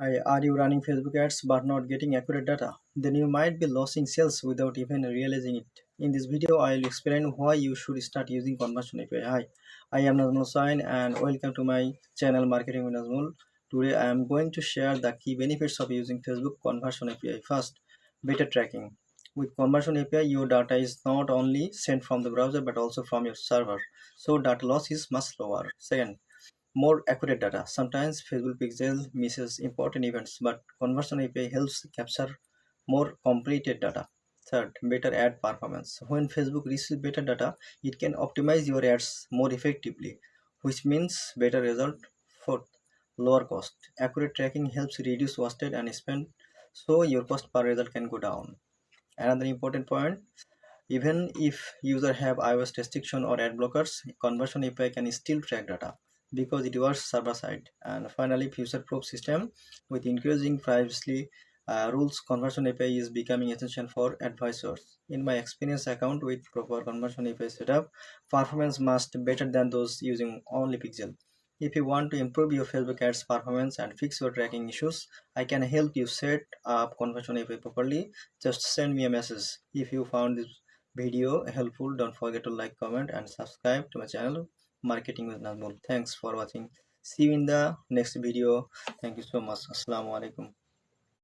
Are you running Facebook ads but not getting accurate data? Then you might be losing sales without even realizing it. In this video, I will explain why you should start using Conversion API. Hi, I am Nazmul and welcome to my channel Marketing with Nazmul. Today, I am going to share the key benefits of using Facebook Conversion API. First, better tracking. With Conversion API, your data is not only sent from the browser but also from your server, so data loss is much lower. Second, more accurate data. Sometimes Facebook Pixel misses important events, but Conversion API helps capture more completed data. Third, better ad performance. When Facebook receives better data, it can optimize your ads more effectively, which means better result. Fourth, lower cost. Accurate tracking helps reduce wasted and spend, so your cost per result can go down. Another important point, even if user have iOS restriction or ad blockers, Conversion API can still track data because it works server side. And finally, future-proof system with increasing privacy rules. Conversion API is becoming essential for advisors. In my experience account with proper Conversion API setup, performance must better than those using only Pixel. If you want to improve your Facebook ads performance and fix your tracking issues, I can help you set up Conversion API properly. Just send me a message. If you found this video helpful, don't forget to like, comment and subscribe to my channel Marketing with Nazmul. Thanks for watching. See you in the next video. Thank you so much. Assalamu alaikum.